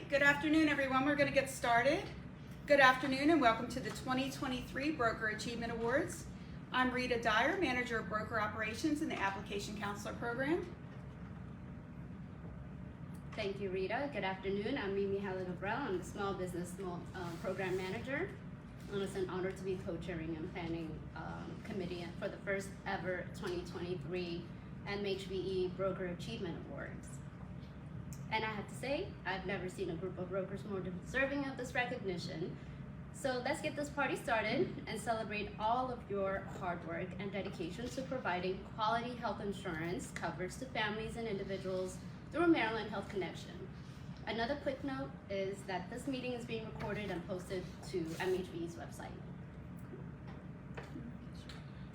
Good afternoon, everyone. We're going to get started. Good afternoon and welcome to the 2023 Broker Achievement Awards. I'm Rita Dyer, Manager of Broker Operations in the Application Counselor Program. Thank you, Rita. Good afternoon. I'm Mimi Helena-Brown. I'm the Small Business Program Manager. And it's an honor to be co-chairing and planning committee for the first ever 2023 MHC Broker Achievement Awards. And I have to say, I've never seen a group of brokers more deserving of this recognition. So let's get this party started and celebrate all of your hard work and dedication to providing quality health insurance coverage to families and individuals through Maryland Health Connection. Another quick note is that this meeting is being recorded and posted to MHC's website.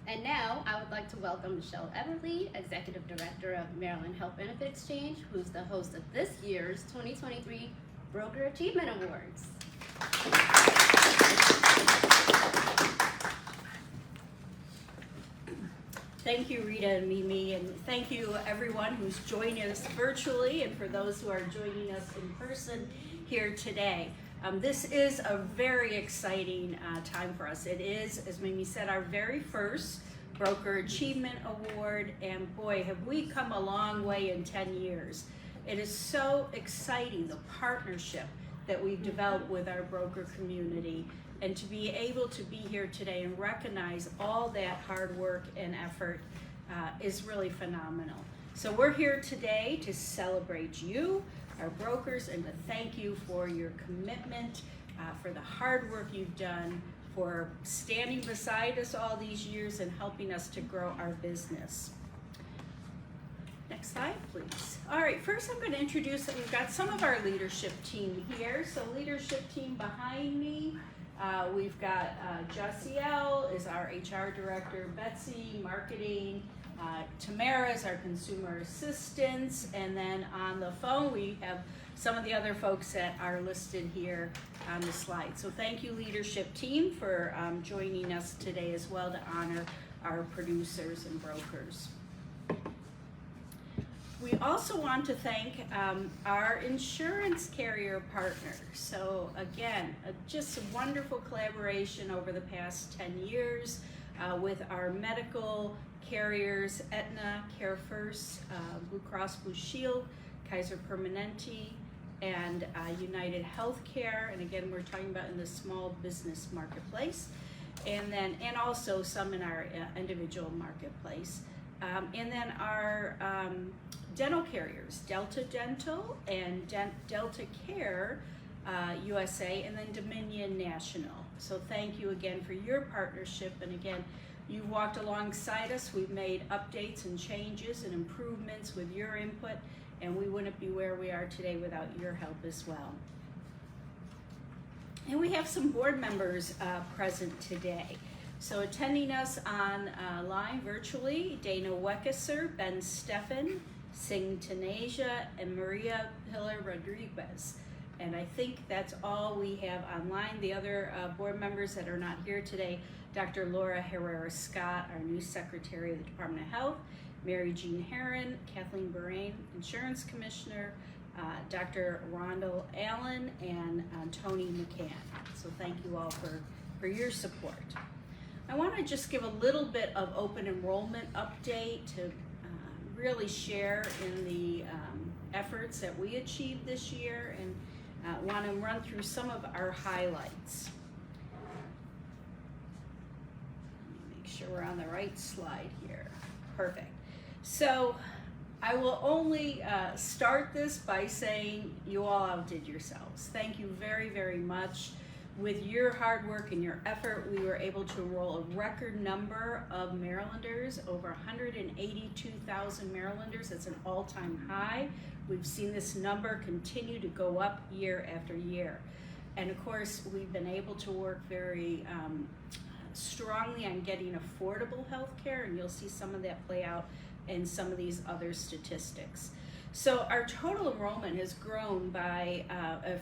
And now I would like to welcome Michelle Everly, Executive Director of Maryland Health Benefit Exchange, who's the host of this year's 2023 Broker Achievement Awards. Thank you, Rita and Mimi, and thank you everyone who's joining us virtually and for those who are joining us in person here today. This is a very exciting time for us. It is, as Mimi said, our very first Broker Achievement Award, and boy, have we come a long way in 10 years. It is so exciting, the partnership that we've developed with our broker community, and to be able to be here today and recognize all that hard work and effort is really phenomenal. So we're here today to celebrate you, our brokers, and to thank you for your commitment, for the hard work you've done, for standing beside us all these years and helping us to grow our business. Next slide, please. All right, first I'm going to introduce that we've got some of our leadership team here. So leadership team behind me, we've got Jessiel is our HR director, Betsy, marketing, Tamara is our consumer assistants, and then on the phone we have some of the other folks that are listed here on the slide. So thank you, leadership team, for joining us today as well to honor our producers and brokers. We also want to thank our insurance carrier partners. So again, just a wonderful collaboration over the past 10 years with our medical carriers, Aetna, CareFirst, Blue Cross Blue Shield, Kaiser Permanente, and United Healthcare. And again, we're talking about in the small business marketplace, and also some in our individual marketplace. And then our dental carriers, Delta Dental and Delta Care USA, and then Dominion National. So thank you again for your partnership, and again, you've walked alongside us. We've made updates and changes and improvements with your input, and we wouldn't be where we are today without your help as well. And we have some board members present today. So attending us online virtually, Dana Weckesser, Ben Steffen, Singh Tanasia, and Maria Pilar Rodriguez. And I think that's all we have online. The other board members that are not here today, Dr. Laura Herrera Scott, our new Secretary of the Department of Health, Mary Jean Herron, Kathleen Burain, Insurance Commissioner, Dr. Rondell Allen, and Tony McCann. So thank you all for your support. I want to just give a little bit of open enrollment update to really share in the efforts that we achieved this year, and want to run through some of our highlights. Let me make sure we're on the right slide here. Perfect. So I will only start this by saying you all outdid yourselves. Thank you very, very much. With your hard work and your effort, we were able to enroll a record number of Marylanders, over 182,000 Marylanders. That's an all-time high. We've seen this number continue to go up year after year. And of course, we've been able to work very strongly on getting affordable health care, and you'll see some of that play out in some of these other statistics. So our total enrollment has grown by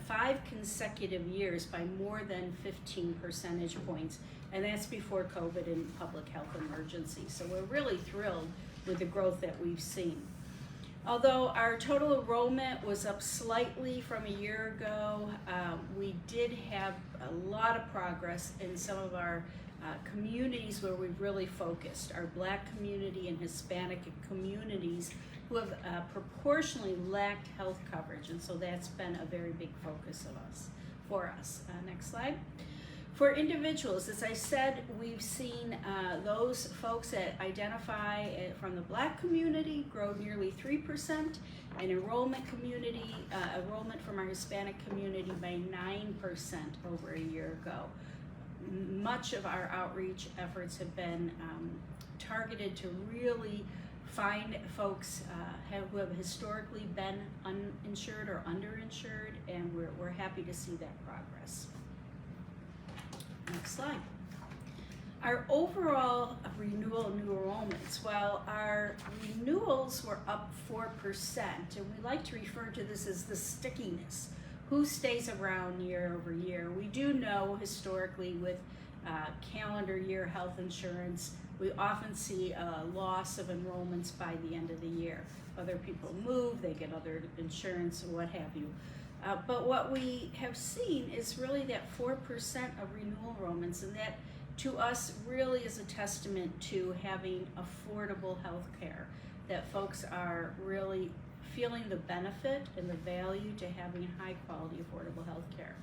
5 consecutive years by more than 15 percentage points, and that's before COVID and public health emergency. So we're really thrilled with the growth that we've seen. Although our total enrollment was up slightly from a year ago, we did have a lot of progress in some of our communities where we've really focused. Our Black community and Hispanic communities who have proportionally lacked health coverage, and so that's been a very big focus for us. Next slide. For individuals, as I said, we've seen those folks that identify from the Black community grow nearly 3%, and enrollment from our Hispanic community by 9% over a year ago. Much of our outreach efforts have been targeted to really find folks who have historically been uninsured or underinsured, and we're happy to see that progress. Next slide. Our overall renewal new enrollments, while our renewals were up 4%, and we like to refer to this as the stickiness, who stays around year over year. We do know historically with calendar year health insurance, we often see a loss of enrollments by the end of the year. Other people move, they get other insurance, what have you. But what we have seen is really that 4% of renewal enrollments, and that to us really is a testament to having affordable health care, that folks are really feeling the benefit and the value to having high quality affordable health care.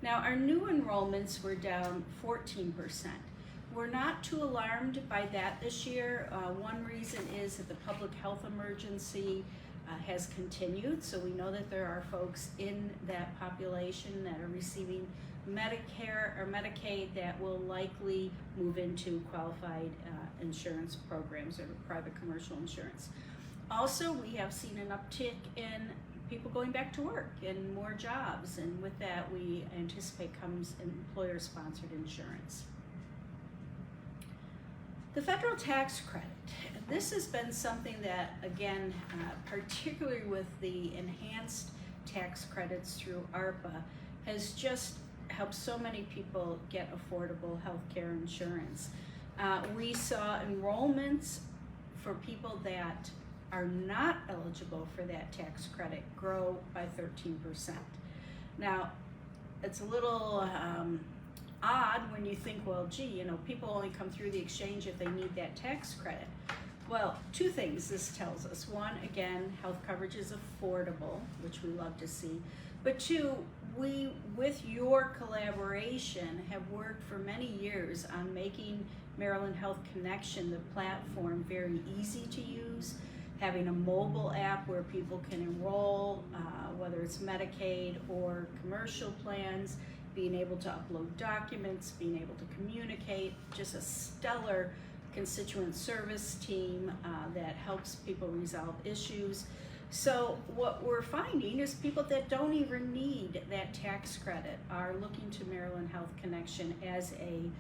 Now our new enrollments were down 14%. We're not too alarmed by that this year. One reason is that the public health emergency has continued, so we know that there are folks in that population that are receiving Medicare or Medicaid that will likely move into qualified insurance programs or private commercial insurance. Also, we have seen an uptick in people going back to work and more jobs, and with that we anticipate comes employer-sponsored insurance. The federal tax credit. This has been something that, again, particularly with the enhanced tax credits through ARPA, has just helped so many people get affordable health care insurance. We saw enrollments for people that are not eligible for that tax credit grow by 13%. Now, it's a little odd when you think, well, gee, you know, people only come through the exchange if they need that tax credit. Well, two things this tells us. One, again, health coverage is affordable, which we love to see. But two, we, with your collaboration, have worked for many years on making Maryland Health Connection, the platform, very easy to use, having a mobile app where people can enroll, whether it's Medicaid or commercial plans, being able to upload documents, being able to communicate, just a stellar constituent service team that helps people resolve issues. So what we're finding is people that don't even need that tax credit are looking to Maryland Health Connection as a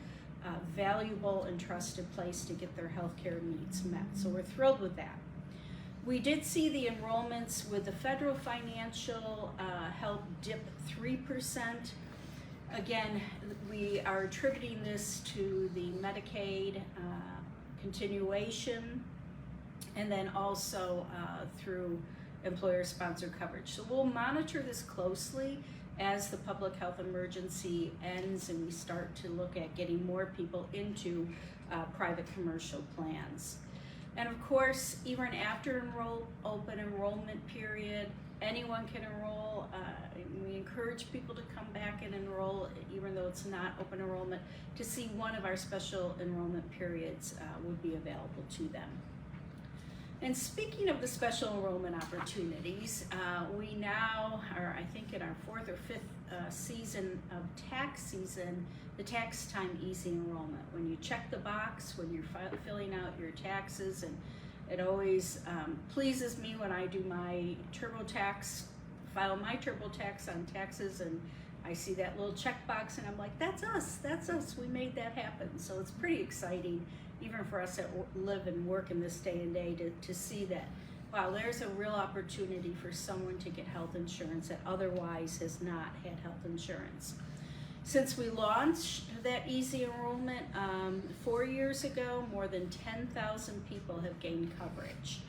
valuable and trusted place to get their healthcare needs met. So we're thrilled with that. We did see the enrollments with the federal financial help dip 3%. Again, we are attributing this to the Medicaid continuation, and then also through employer-sponsored coverage. So we'll monitor this closely as the public health emergency ends and we start to look at getting more people into private commercial plans. And of course, even after open enrollment period, anyone can enroll. We encourage people to come back and enroll, even though it's not open enrollment, to see one of our special enrollment periods would be available to them. And speaking of the special enrollment opportunities, we now are, I think, in our 4th or 5th season of tax season, the tax time easy enrollment. When you check the box, when you're filling out your taxes, and it always pleases me when I do my TurboTax, file my TurboTax on taxes, and I see that little checkbox and I'm like, that's us, we made that happen. So it's pretty exciting, even for us that live and work in this day and day, to see that, wow, there's a real opportunity for someone to get health insurance that otherwise has not had health insurance. Since we launched that easy enrollment 4 years ago, more than 10,000 people have gained coverage.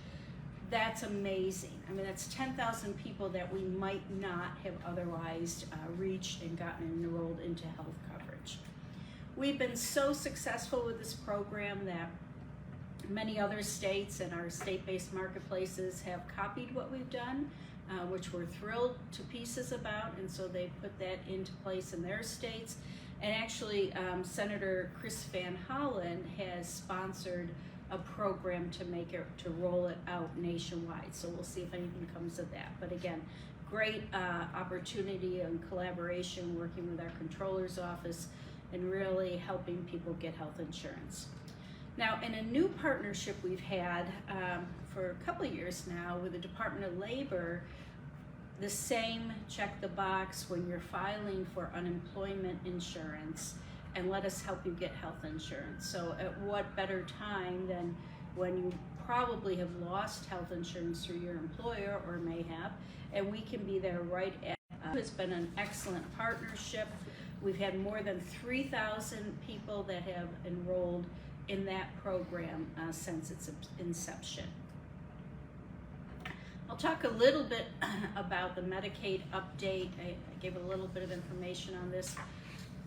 that's amazing. I mean, that's 10,000 people that we might not have otherwise reached and gotten enrolled into health coverage. We've been so successful with this program that many other states and our state-based marketplaces have copied what we've done, which we're thrilled to pieces about, and so they put that into place in their states. And actually, Senator Chris Van Hollen has sponsored a program to roll it out nationwide. So we'll see if anything comes of that. But again, great opportunity and collaboration working with our controller's office and really helping people get health insurance. Now, in a new partnership we've had for a couple of years now with the Department of Labor, the same check the box when you're filing for unemployment insurance and let us help you get health insurance. So at what better time than when you probably have lost health insurance through your employer or may have, and we can be there right at. It's been an excellent partnership. We've had more than 3,000 people that have enrolled in that program since its inception. I'll talk a little bit about the Medicaid update. I gave a little bit of information on this,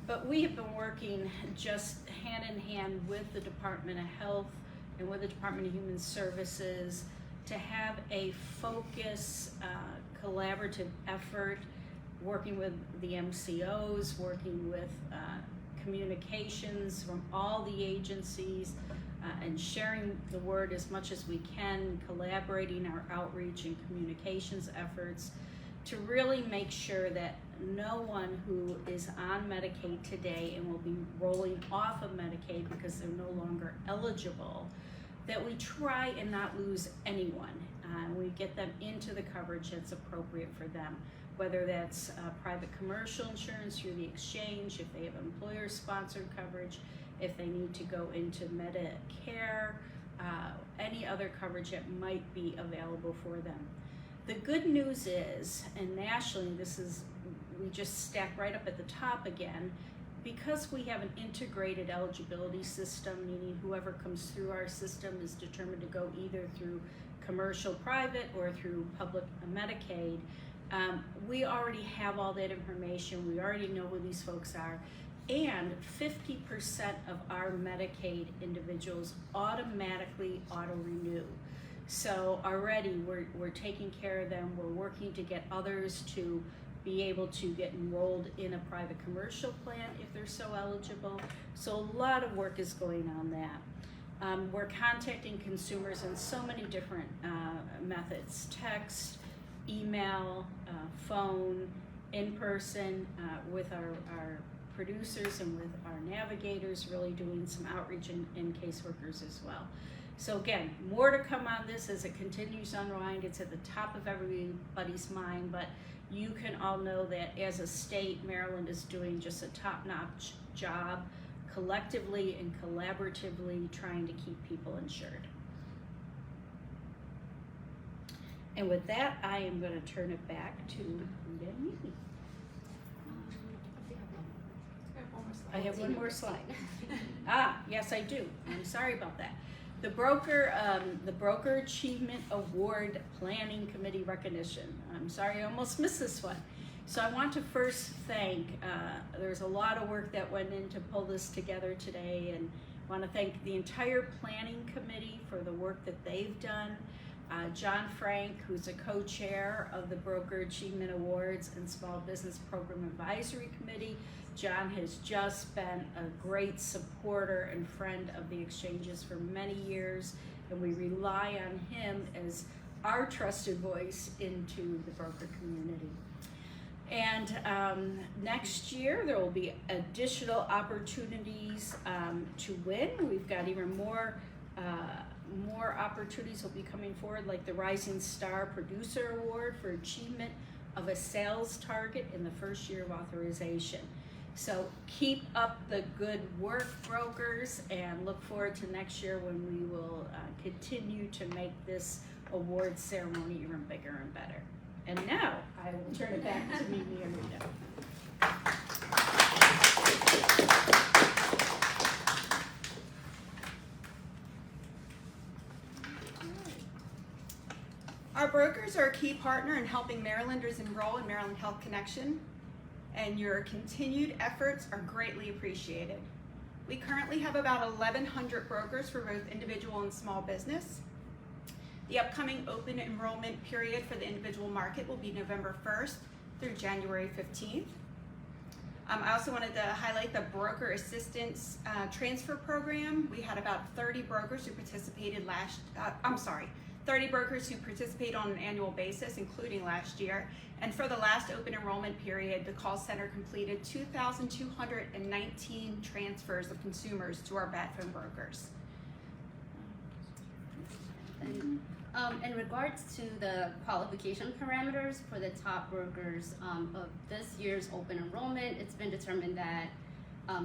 but we have been working just hand in hand with the Department of Health and with the Department of Human Services to have a focused, collaborative effort, working with the MCOs, working with communications from all the agencies, and sharing the word as much as we can, collaborating our outreach and communications efforts to really make sure that no one who is on Medicaid today and will be rolling off of Medicaid because they're no longer eligible, that we try and not lose anyone. We get them into the coverage that's appropriate for them, whether that's private commercial insurance through the exchange, if they have employer-sponsored coverage, if they need to go into Medicare, any other coverage that might be available for them. The good news is, and nationally we just stack right up at the top again, because we have an integrated eligibility system, meaning whoever comes through our system is determined to go either through commercial private or through public Medicaid, we already have all that information. We already know who these folks are. And 50% of our Medicaid individuals automatically auto-renew. So already we're taking care of them. We're working to get others to be able to get enrolled in a private commercial plan if they're so eligible. So a lot of work is going on that. We're contacting consumers in so many different methods: text, email, phone, in person, with our producers and with our navigators, really doing some outreach and caseworkers as well. So again, more to come on this as it continues to unwind. It's at the top of everybody's mind, but you can all know that as a state, Maryland is doing just a top-notch job collectively and collaboratively trying to keep people insured. And with that, I am going to turn it back to Rita and Mimi. I have one more slide. Yes, I do. I'm sorry about that. The Broker Achievement Award Planning Committee recognition. I'm sorry, I almost missed this one. So I want to first thank, there's a lot of work that went in to pull this together today, and I want to thank the entire planning committee for the work that they've done. John Frank, who's a co-chair of the Broker Achievement Awards and Small Business Program Advisory Committee. John has just been a great supporter and friend of the exchanges for many years, and we rely on him as our trusted voice into the broker community. And next year there will be additional opportunities to win. We've got even more opportunities will be coming forward, like the Rising Star Producer Award for achievement of a sales target in the first year of authorization. So keep up the good work, brokers, and look forward to next year when we will continue to make this award ceremony even bigger and better. And now I will turn it back to Mimi and Rita. brokers are a key partner in helping Marylanders enroll in Maryland Health Connection, and your continued efforts are greatly appreciated. We currently have about 1,100 brokers for both individual and small business. The upcoming open enrollment period for the individual market will be November 1st through January 15th. I also wanted to highlight the broker assistance transfer program. We had about 30 brokers who participated 30 brokers who participate on an annual basis, including last year. And for the last open enrollment period, the call center completed 2,219 transfers of consumers to our bat phone brokers. And, in regards to the qualification parameters for the top brokers of this year's open enrollment, it's been determined that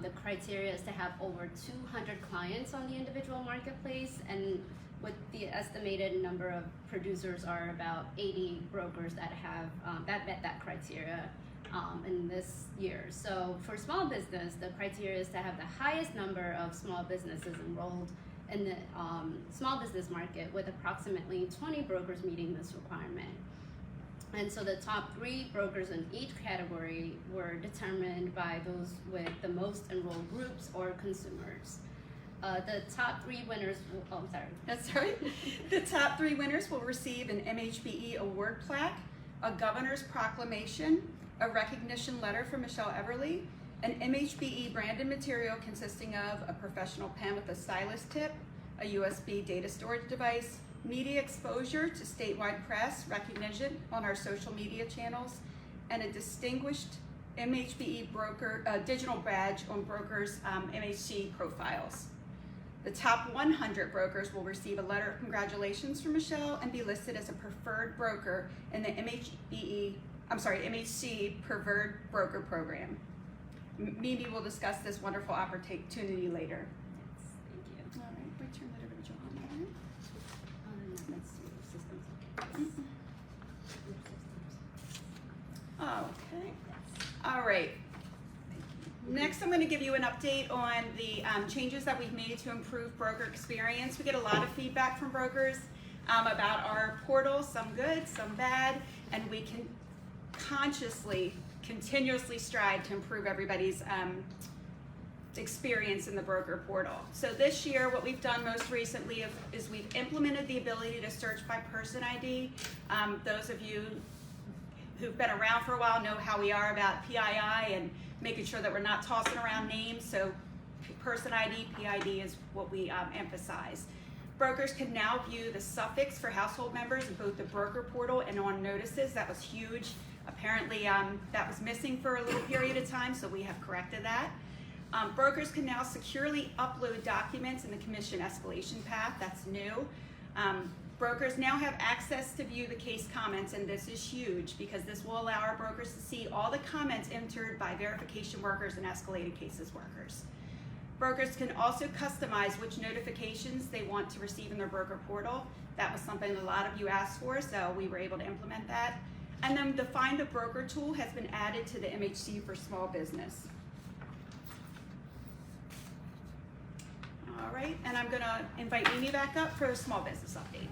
the criteria is to have over 200 clients on the individual marketplace, and with the estimated number of producers are about 80 brokers that have that met that criteria in this year. So for small business, the criteria is to have the highest number of small businesses enrolled in the small business market, with approximately 20 brokers meeting this requirement. And so the top 3 brokers in each category were determined by those with the most enrolled groups or consumers. The top 3 winners, That's right. The top 3 winners will receive an MHBE award plaque, a governor's proclamation, a recognition letter from Michelle Everly, an MHBE branded material consisting of a professional pen with a stylus tip, a USB data storage device, media exposure to statewide press, recognition on our social media channels, and a distinguished MHBE broker digital badge on brokers' MHC profiles. The top 100 brokers will receive a letter of congratulations from Michelle and be listed as a preferred broker in the MHC Preferred Broker Program. Mimi will discuss this wonderful opportunity later. thank you. All right, we turn that over to John. Let's see, systems. Okay. All right. Next, I'm going to give you an update on the changes that we've made to improve broker experience. We get a lot of feedback from brokers about our portal, some good, some bad, and we can continuously strive to improve everybody's experience in the broker portal. So this year, what we've done most recently is we've implemented the ability to search by person ID. Those of you who've been around for a while know how we are about PII and making sure that we're not tossing around names. So person ID, PID is what we emphasize. Brokers can now view the suffix for household members in both the broker portal and on notices. That was huge. Apparently that was missing for a little period of time, so we have corrected that. Brokers can now securely upload documents in the commission escalation path. That's new. Brokers now have access to view the case comments, and this is huge because this will allow our brokers to see all the comments entered by verification workers and escalated cases workers. Brokers can also customize which notifications they want to receive in their broker portal. That was something a lot of you asked for, so we were able to implement that. And then the Find a Broker tool has been added to the MHC for small business. All right, and I'm gonna invite Mimi back up for a small business update.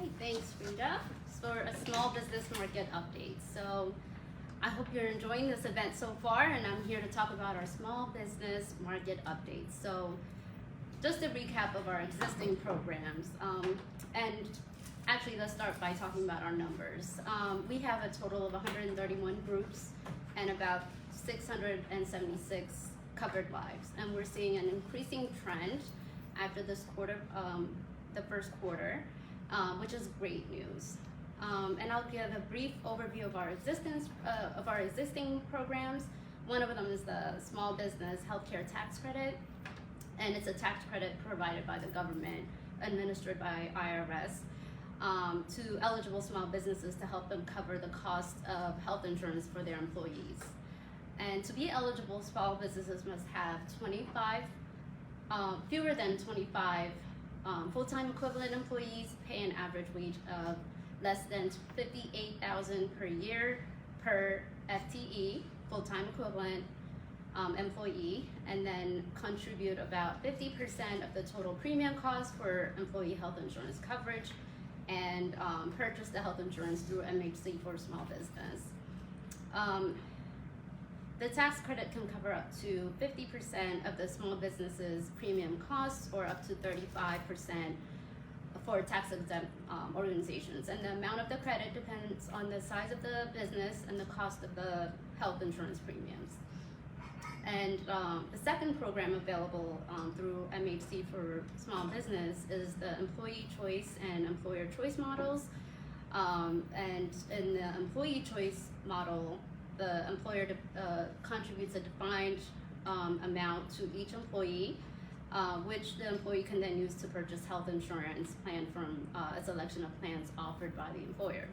Hey, thanks, Rita, for a small business market update. So I hope you're enjoying this event so far, and I'm here to talk about our small business market update. So just a recap of our existing programs. And actually, let's start by talking about our numbers. We have a total of 131 groups and about 676 covered lives. And we're seeing an increasing trend after this quarter, the first quarter, which is great news. And I'll give a brief overview of our existing programs. One of them is the Small Business Healthcare Tax Credit, and it's a tax credit provided by the government, administered by IRS, to eligible small businesses to help them cover the cost of health insurance for their employees. And to be eligible, small businesses must have fewer than 25 full-time equivalent employees, pay an average wage of less than $58,000 per year per FTE, full-time equivalent, employee, and then contribute about 50% of the total premium cost for employee health insurance coverage, and purchase the health insurance through MHC for small business. The tax credit can cover up to 50% of the small business's premium costs, or up to 35% for tax exempt organizations. And the amount of the credit depends on the size of the business and the cost of the health insurance premiums. And the second program available through MHC for small business is the employee choice and employer choice models. And in the employee choice model, the employer contributes a defined amount to each employee, which the employee can then use to purchase health insurance plan from a selection of plans offered by the employer.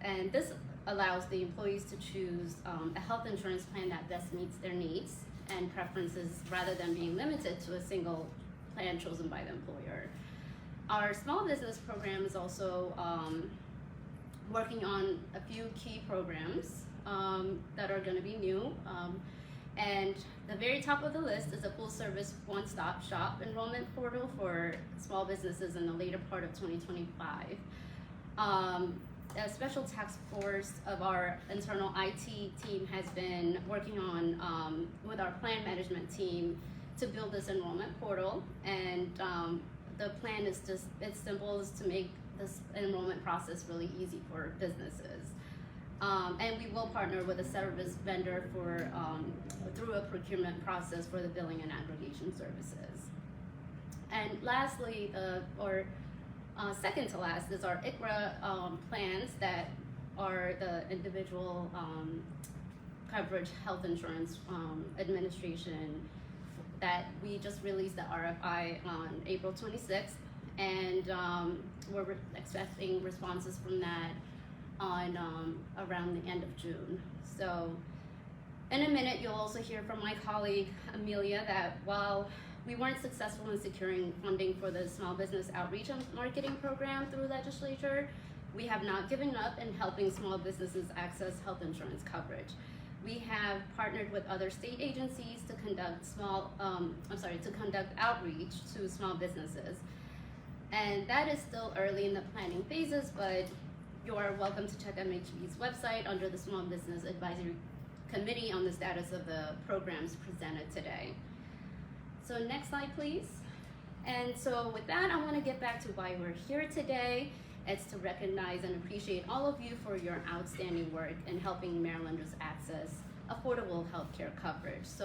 And this allows the employees to choose a health insurance plan that best meets their needs and preferences, rather than being limited to a single plan chosen by the employer. Our small business program is also working on a few key programs that are going to be new. And the very top of the list is a full-service one-stop shop enrollment portal for small businesses in the later part of 2025. A special task force of our internal IT team has been working on with our plan management team to build this enrollment portal, and the plan is just, it's simple, is to make this enrollment process really easy for businesses. And we will partner with a service vendor for through a procurement process for the billing and aggregation services. And lastly, second to last is our ICRA plans that are the individual coverage health insurance administration that we just released the RFI on April 26th, and we're expecting responses from that on around the end of June. So in a minute, you'll also hear from my colleague Amelia that while we weren't successful in securing funding for the small business outreach and marketing program through legislature, we have not given up in helping small businesses access health insurance coverage. We have partnered with other state agencies to conduct conduct outreach to small businesses. And that is still early in the planning phases, but you are welcome to check MHB's website under the Small Business Advisory Committee on the status of the programs presented today. So next slide, please. And so with that, I want to get back to why we're here today. It's to recognize and appreciate all of you for your outstanding work in helping Marylanders access affordable healthcare coverage. So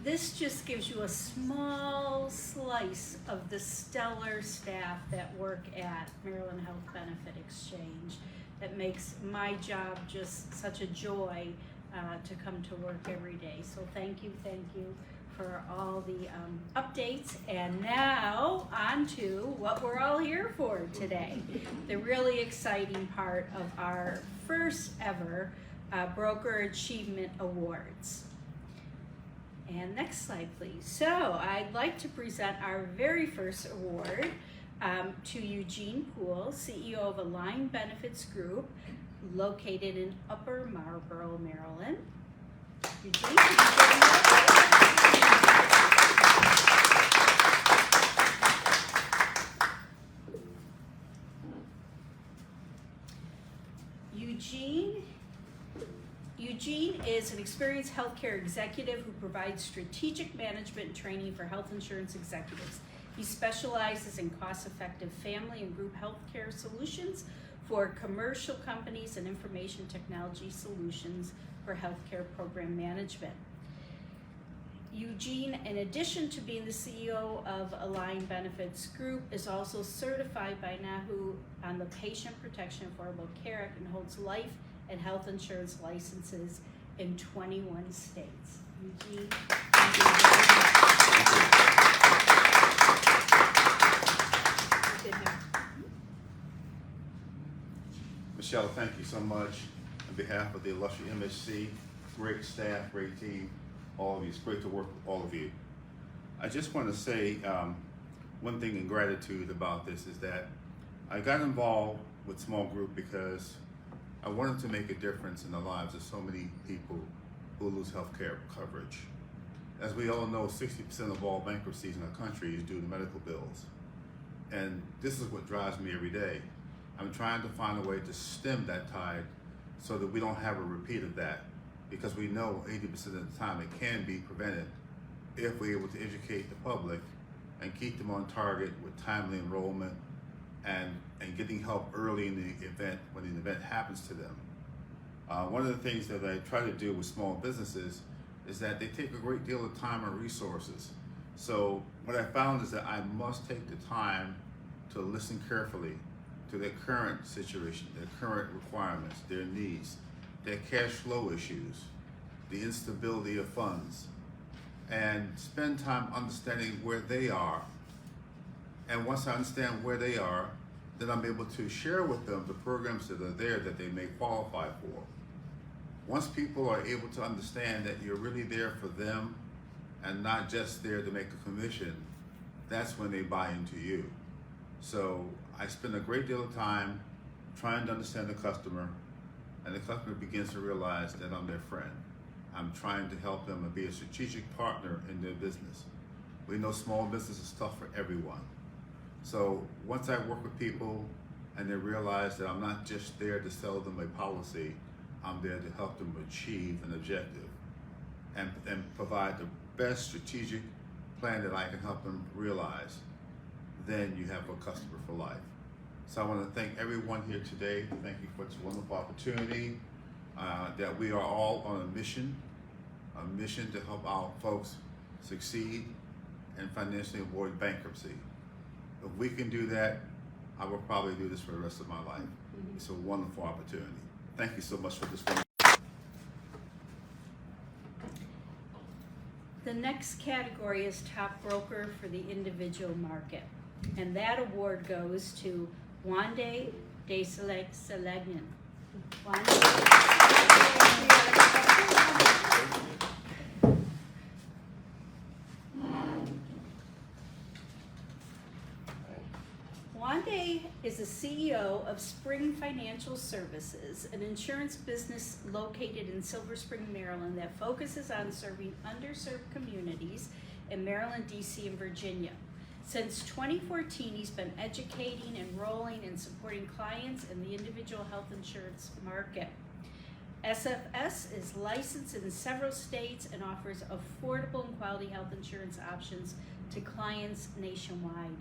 This just gives you a small slice of the stellar staff that work at Maryland Health Benefit Exchange that makes my job just such a joy to come to work every day. So thank you for all the updates. And now on to what we're all here for today, the really exciting part of our first ever Broker Achievement Awards. And next slide, please. So I'd like to present our very first award to Eugene Poole, CEO of Aligned Benefits Group, located in Upper Marlboro, Maryland. Eugene, Eugene is an experienced healthcare executive who provides strategic management and training for health insurance executives. He specializes in cost-effective family and group healthcare solutions for commercial companies and information technology solutions for healthcare program management. Eugene, in addition to being the CEO of Align Benefits Group, is also certified by NAHU on the Patient Protection Affordable Care Act and holds life and health insurance licenses in 21 states. Eugene, thank you very much. Michelle, thank you so much. On behalf of the illustrious MHC, great staff, great team, all of you. It's great to work with all of you. I just want to say one thing in gratitude about this is that I got involved with small group because I wanted to make a difference in the lives of so many people who lose health care coverage. As we all know, 60% of all bankruptcies in our country is due to medical bills. And this is what drives me every day. I'm trying to find a way to stem that tide so that we don't have a repeat of that, because we know 80% of the time it can be prevented if we're able to educate the public and keep them on target with timely enrollment and getting help early in the event when the event happens to them. One of the things that I try to do with small businesses is that they take a great deal of time and resources. So what I found is that I must take the time to listen carefully to their current situation, their current requirements, their needs, their cash flow issues, the instability of funds, and spend time understanding where they are. And once I understand where they are, then I'm able to share with them the programs that are there that they may qualify for. Once people are able to understand that you're really there for them and not just there to make a commission, that's when they buy into you. So I spend a great deal of time trying to understand the customer, and the customer begins to realize that I'm their friend. I'm trying to help them and be a strategic partner in their business. We know small business is tough for everyone. So once I work with people and they realize that I'm not just there to sell them a policy, I'm there to help them achieve an objective and provide the best strategic plan that I can help them realize, then you have a customer for life. So I want to thank everyone here today. Thank you for this wonderful opportunity, that we are all on a mission to help our folks succeed and financially avoid bankruptcy. If we can do that, I will probably do this for the rest of my life. It's a wonderful opportunity. Thank you so much for this one. The next category is top broker for the individual market. And that award goes to Wande De Selegnan. Wande is the CEO of Spring Financial Services, an insurance business located in Silver Spring, Maryland that focuses on serving underserved communities in Maryland, DC, and Virginia. Since 2014, he's been educating, enrolling, and supporting clients in the individual health insurance market. SFS is licensed in several states and offers affordable and quality health insurance options to clients nationwide.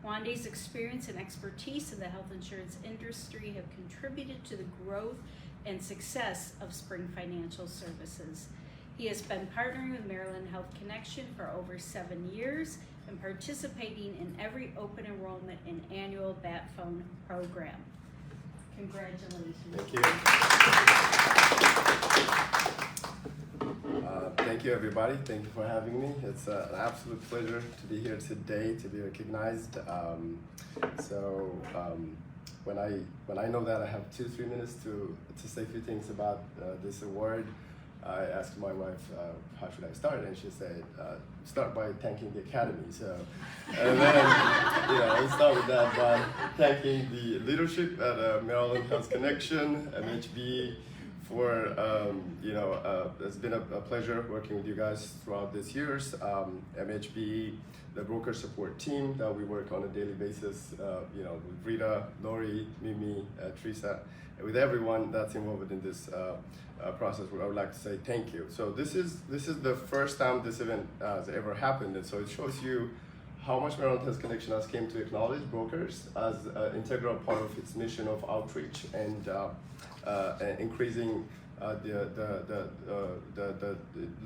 Wande's experience and expertise in the health insurance industry have contributed to the growth and success of Spring Financial Services. He has been partnering with Maryland Health Connection for over 7 years and participating in every open enrollment and annual BAT phone program. Congratulations. Thank you. Thank you, everybody. Thank you for having me. It's an absolute pleasure to be here today, to be recognized. When I know that I have 2-3 minutes to say a few things about this award, I asked my wife, how should I start? And she said, start by thanking the Academy. So, and then, let's start with that by thanking the leadership at Maryland Health Connection, MHB, for, it's been a pleasure working with you guys throughout these years. MHB, the broker support team that we work on a daily basis, with Rita, Lori, Mimi, Teresa, and with everyone that's involved in this process, I would like to say thank you. So this is the first time this event has ever happened, and so it shows you how much Maryland Health Connection has came to acknowledge brokers as an integral part of its mission of outreach and increasing the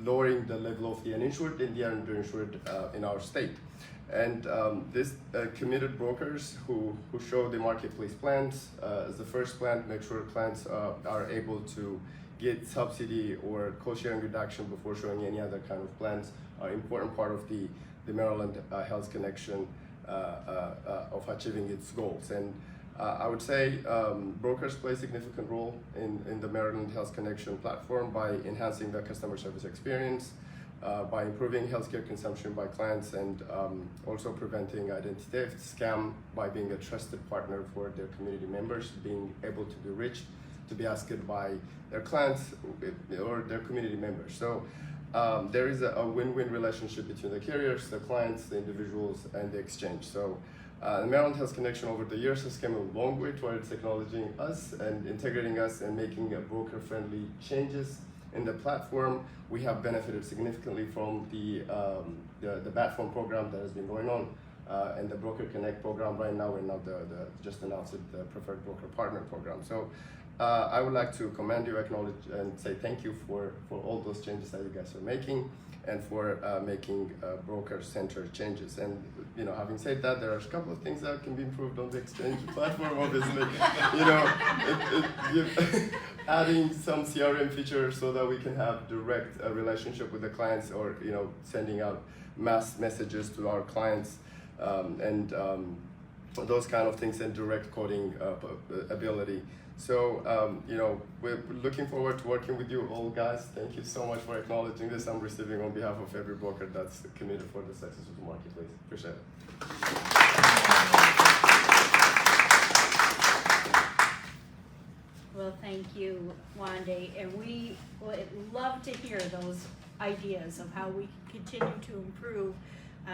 lowering the level of the uninsured and the underinsured in our state. And this committed brokers who show the marketplace plans as the first plan, make sure clients are able to get subsidy or co-sharing reduction before showing any other kind of plans are important part of the Maryland Health Connection of achieving its goals. And I would say brokers play a significant role in the Maryland Health Connection platform by enhancing the customer service experience, by improving healthcare consumption by clients, and also preventing identity theft, scam, by being a trusted partner for their community members, being able to be reached, to be asked by their clients or their community members. So there is a win-win relationship between the carriers, the clients, the individuals, and the exchange. So the Maryland Health Connection over the years has come a long way towards acknowledging us and integrating us and making broker-friendly changes in the platform. We have benefited significantly from the platform program that has been going on and the Broker Connect program right now. We're now just announced the Preferred Broker Partner program. So I would like to commend you, acknowledge, and say thank you for all those changes that you guys are making, and for making broker-centered changes. And having said that, there are a couple of things that can be improved on the exchange platform. Obviously, adding some CRM features so that we can have direct relationship with the clients, or sending out mass messages to our clients, and those kind of things, and direct coding ability. So, we're looking forward to working with you all, guys. Thank you so much for acknowledging this. I'm receiving on behalf of every broker that's committed for the success of the marketplace. Appreciate it. Well, thank you, Wande, and we would love to hear those ideas of how we can continue to improve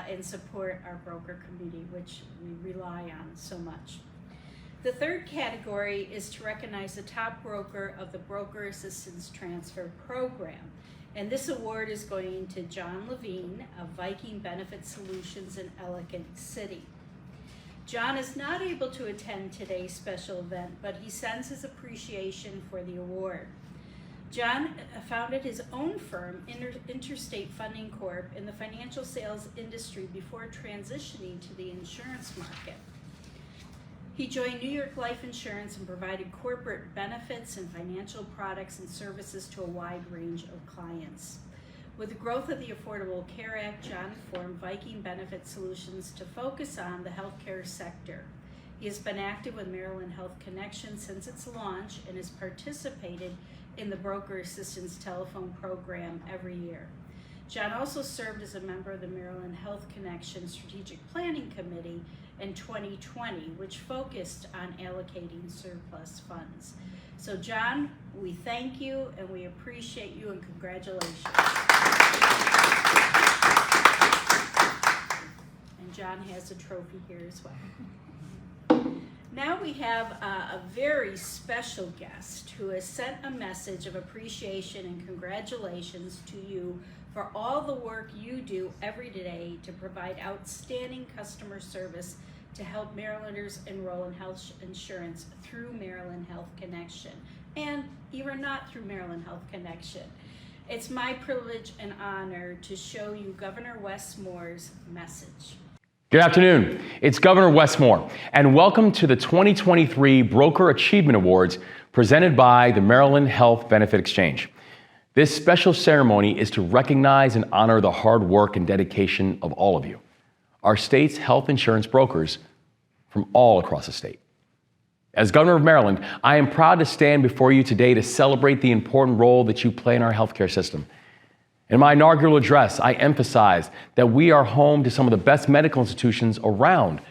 and support our broker community, which we rely on so much. The third category is to recognize the top broker of the Broker Assistance Transfer Program. And this award is going to John Levine of Viking Benefit Solutions in Ellicott City. John is not able to attend today's special event, but he sends his appreciation for the award. John founded his own firm, Interstate Funding Corp., in the financial sales industry before transitioning to the insurance market. He joined New York Life Insurance and provided corporate benefits and financial products and services to a wide range of clients. With the growth of the Affordable Care Act, John formed Viking Benefit Solutions to focus on the healthcare sector. He has been active with Maryland Health Connection since its launch and has participated in the Broker Assistance Telephone Program every year. John also served as a member of the Maryland Health Connection Strategic Planning Committee in 2020, which focused on allocating surplus funds. So John, we thank you and we appreciate you, and congratulations. And John has a trophy here as well. Now we have a very special guest who has sent a message of appreciation and congratulations to you for all the work you do every day to provide outstanding customer service to help Marylanders enroll in health insurance through Maryland Health Connection, and even not through Maryland Health Connection. It's my privilege and honor to show you Governor Wes Moore's message. Good afternoon. It's Governor Wes Moore, and welcome to the 2023 Broker Achievement Awards presented by the Maryland Health Benefit Exchange. This special ceremony is to recognize and honor the hard work and dedication of all of you, our state's health insurance brokers from all across the state. As Governor of Maryland, I am proud to stand before you today to celebrate the important role that you play in our healthcare system. In my inaugural address, I emphasized that we are home to some of the best medical institutions around,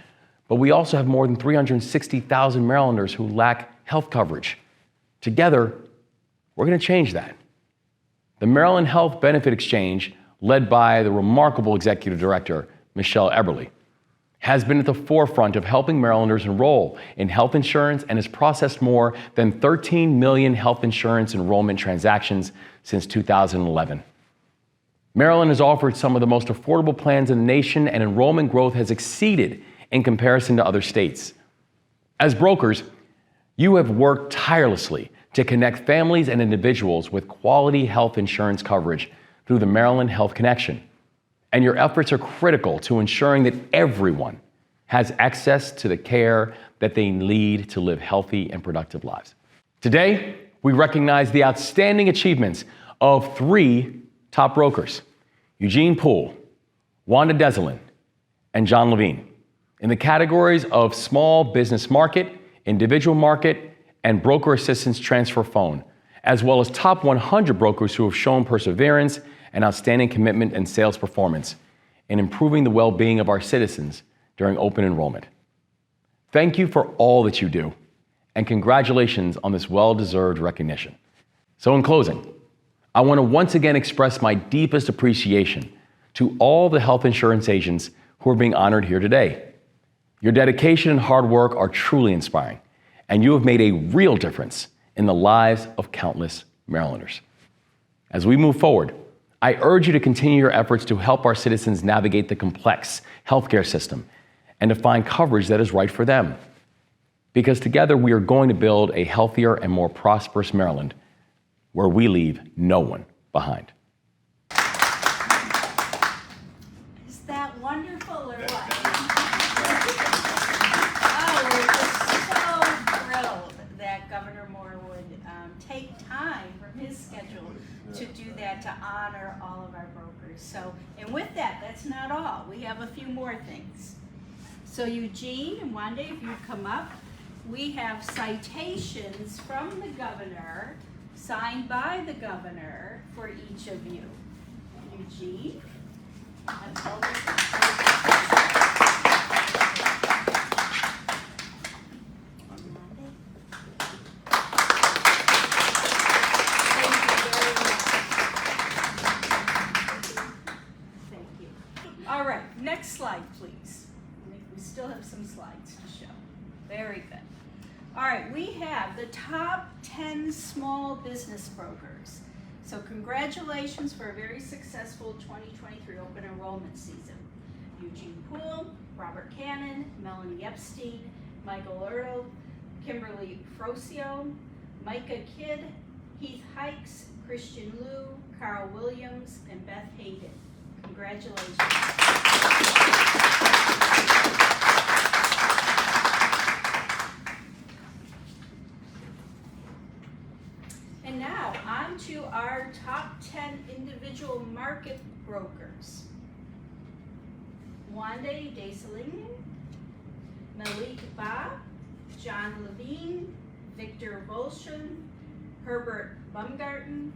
but we also have more than 360,000 Marylanders who lack health coverage. Together, we're going to change that. The Maryland Health Benefit Exchange, led by the remarkable Executive Director, Michelle Eberly, has been at the forefront of helping Marylanders enroll in health insurance and has processed more than 13 million health insurance enrollment transactions since 2011. Maryland has offered some of the most affordable plans in the nation, and enrollment growth has exceeded in comparison to other states. As brokers, you have worked tirelessly to connect families and individuals with quality health insurance coverage through the Maryland Health Connection. And your efforts are critical to ensuring that everyone has access to the care that they need to live healthy and productive lives. Today, we recognize the outstanding achievements of 3 top brokers, Eugene Poole, Wanda Desolin, and John Levine, in the categories of small business market, individual market, and broker assistance transfer phone, as well as top 100 brokers who have shown perseverance and outstanding commitment and sales performance in improving the well-being of our citizens during open enrollment. Thank you for all that you do, and congratulations on this well-deserved recognition. So in closing, I want to once again express my deepest appreciation to all the health insurance agents who are being honored here today. Your dedication and hard work are truly inspiring, and you have made a real difference in the lives of countless Marylanders. As we move forward, I urge you to continue your efforts to help our citizens navigate the complex healthcare system and to find coverage that is right for them. Because together we are going to build a healthier and more prosperous Maryland where we leave no one behind. Is that wonderful or what? Oh, we're just so thrilled that Governor Moore would take time from his schedule to do that, to honor all of our brokers. So, and with that, that's not all. We have a few more things. So Eugene and Wanda, if you'd come up, we have citations from the governor, signed by the governor, for each of you. Eugene. Let's hold this. All right, next slide, please. We still have some slides to show. Very good. All right, we have the top 10 small business brokers. So congratulations for a very successful 2023 open enrollment season. Eugene Poole, Robert Cannon, Melanie Epstein, Michael Erdo, Kimberly Frocio, Micah Kidd, Heath Hikes, Christian Liu, Carl Williams, and Beth Hayden. Congratulations. And now on to our top 10 individual market brokers. Wanda Desolin, Malik Ba, John Levine, Victor Volshin, Herbert Baumgarten,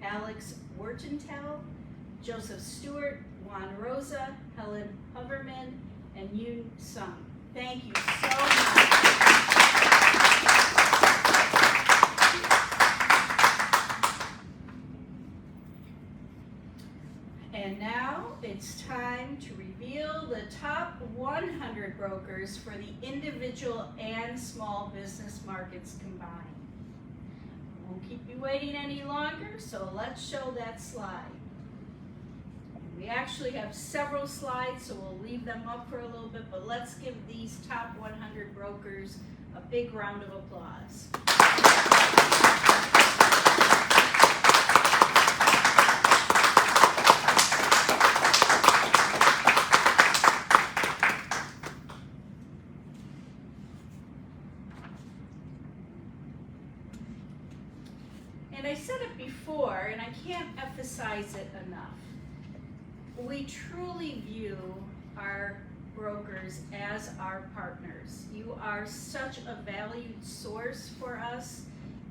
Alex Wertentel, Joseph Stewart, Juan Rosa, Helen Hoverman, and Yoon Sung. Thank you so much. And now it's time to reveal the top 100 brokers for the individual and small business markets combined. I won't keep you waiting any longer, so let's show that slide. We actually have several slides, so we'll leave them up for a little bit, but let's give these top 100 brokers a big round of applause. And I said it before, and I can't emphasize it enough. We truly view our brokers as our partners. You are such a valued source for us,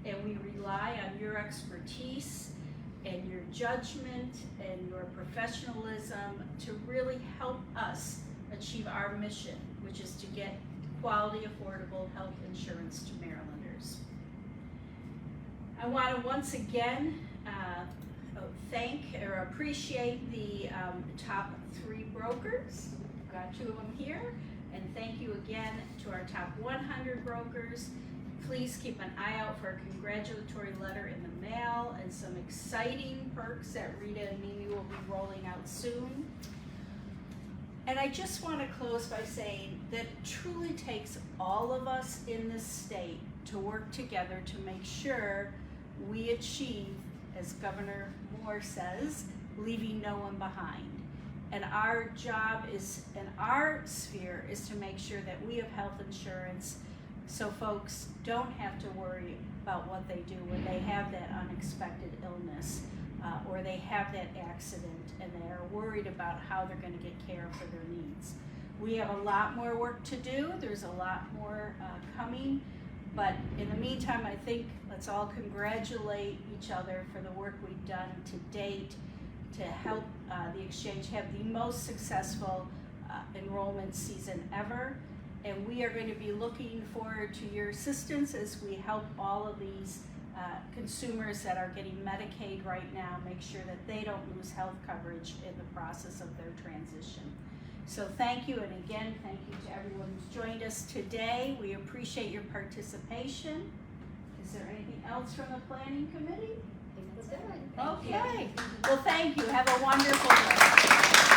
and we rely on your expertise and your judgment and your professionalism to really help us achieve our mission, which is to get quality, affordable health insurance to Marylanders. I want to once again thank or appreciate the top 3 brokers. I've got 2 of them here. And thank you again to our top 100 brokers. Please keep an eye out for a congratulatory letter in the mail and some exciting perks that Rita and Mimi will be rolling out soon. And I just want to close by saying that it truly takes all of us in this state to work together to make sure we achieve, as Governor Moore says, leaving no one behind. And our job is, in our sphere, is to make sure that we have health insurance so folks don't have to worry about what they do when they have that unexpected illness or they have that accident and they are worried about how they're going to get care for their needs. We have a lot more work to do. There's a lot more coming. But in the meantime, I think let's all congratulate each other for the work we've done to date to help the exchange have the most successful enrollment season ever. And we are going to be looking forward to your assistance as we help all of these consumers that are getting Medicaid right now make sure that they don't lose health coverage in the process of their transition. So thank you, and again, thank you to everyone who's joined us today. We appreciate your participation. Is there anything else from the Planning Committee? I think that's good. Okay. Well, thank you. Have a wonderful day.